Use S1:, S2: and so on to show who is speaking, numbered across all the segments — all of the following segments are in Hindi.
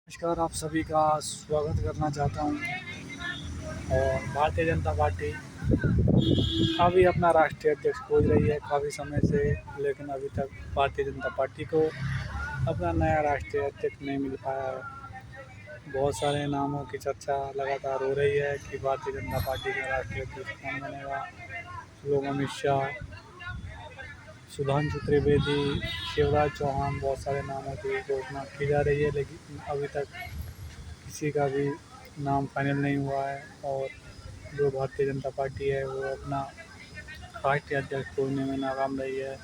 S1: नमस्कार, आप सभी का स्वागत करना चाहता हूँ। और भारतीय जनता पार्टी अभी अपना राष्ट्रीय अध्यक्ष खोज रही है काफ़ी समय से, लेकिन अभी तक भारतीय जनता पार्टी को अपना नया राष्ट्रीय अध्यक्ष नहीं मिल पाया है। बहुत सारे नामों की चर्चा लगातार हो रही है कि भारतीय जनता पार्टी का राष्ट्रीय अध्यक्ष कौन बनेगा। लोग अमित शाह, सुधांशु त्रिवेदी, शिवराज चौहान, बहुत सारे नामों की घोषणा की जा रही है, लेकिन अभी तक किसी का भी नाम फाइनल नहीं हुआ है। और जो भारतीय जनता पार्टी है वो अपना राष्ट्रीय अध्यक्ष खोजने में नाकाम रही है।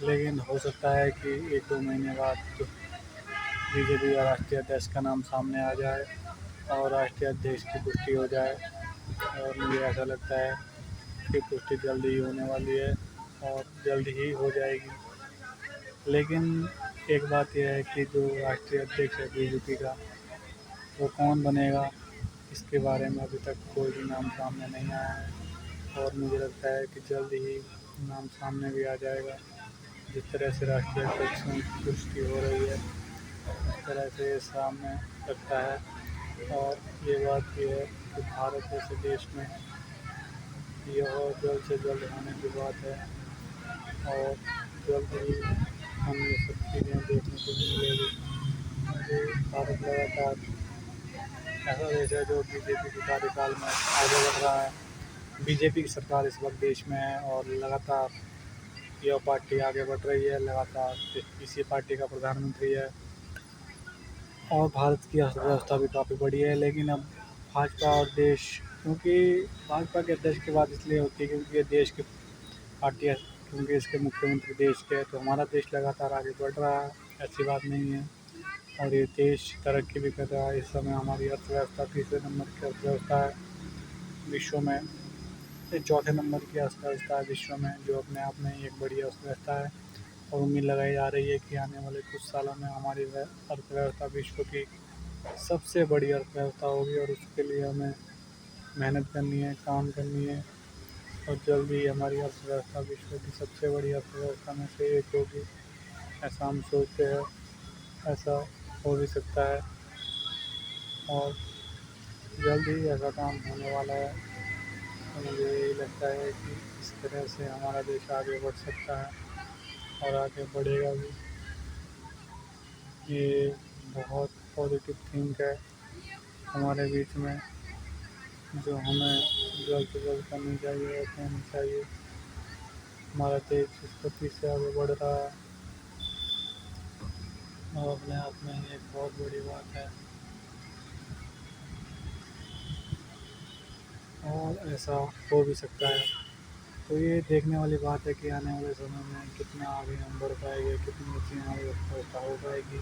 S1: लेकिन हो सकता है कि 1-2 महीने बाद बीजेपी का राष्ट्रीय अध्यक्ष का नाम सामने आ जाए और राष्ट्रीय अध्यक्ष की पुष्टि हो जाए। और मुझे ऐसा लगता है कि पुष्टि जल्दी ही होने वाली है और जल्दी ही हो जाएगी। लेकिन एक बात यह है कि जो राष्ट्रीय अध्यक्ष है बीजेपी का, वो कौन बनेगा, इसके बारे में अभी तक कोई भी नाम सामने नहीं आया है। और मुझे लगता है कि जल्द ही नाम सामने भी आ जाएगा। जिस तरह से राष्ट्रीय अध्यक्षों की पुष्टि हो रही है, उस तरह से ये सामने लगता है। और ये बात भी है कि भारत जैसे देश में यह जल्द से जल्द होने की बात है और जल्द ही हम ये सब चीज़ें देखने को मिलेगी। क्योंकि भारत लगातार ऐसा देश है जो बीजेपी के कार्यकाल में आगे बढ़ रहा है। बीजेपी की सरकार इस वक्त देश में है और लगातार यह पार्टी आगे बढ़ रही है। लगातार इसी पार्टी का प्रधानमंत्री है और भारत की अर्थव्यवस्था भी काफ़ी बड़ी है। लेकिन अब भाजपा और देश, क्योंकि भाजपा के अध्यक्ष की बात इसलिए होती है क्योंकि ये देश की पार्टी है, क्योंकि इसके मुख्यमंत्री देश के हैं, तो हमारा देश लगातार आगे बढ़ रहा है, ऐसी बात नहीं है। और ये देश तरक्की भी कर रहा है। इस समय हमारी अर्थव्यवस्था तीसरे नंबर की अर्थव्यवस्था है विश्व में। ये चौथे नंबर की अर्थव्यवस्था है विश्व में, जो अपने आप में ही एक बड़ी अर्थव्यवस्था है। और उम्मीद लगाई जा रही है कि आने वाले कुछ सालों में हमारी अर्थव्यवस्था विश्व की सबसे बड़ी अर्थव्यवस्था होगी। और उसके लिए हमें मेहनत करनी है, काम करनी है और जल्दी ही हमारी अर्थव्यवस्था विश्व की सबसे बड़ी अर्थव्यवस्था में से एक होगी, ऐसा हम सोचते हैं। ऐसा हो भी सकता है और जल्द ही ऐसा काम होने वाला है। तो मुझे यही लगता है कि इस तरह से हमारा देश आगे बढ़ सकता है और आगे बढ़ेगा भी। ये बहुत पॉजिटिव थिंक है हमारे बीच में, जो हमें जल्द से जल्द करनी चाहिए और कहनी चाहिए। हमारा देश इस गति से आगे बढ़ रहा है और अपने आप में ही एक बहुत बड़ी बात है। और ऐसा हो भी सकता है। तो ये देखने वाली बात है कि आने वाले समय में कितना आगे हम बढ़ पाएंगे, कितनी अच्छी हमारी अर्थव्यवस्था हो पाएगी।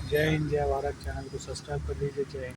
S1: जय हिंद, जय भारत। चैनल को सब्सक्राइब कर लीजिए। जय हिंद।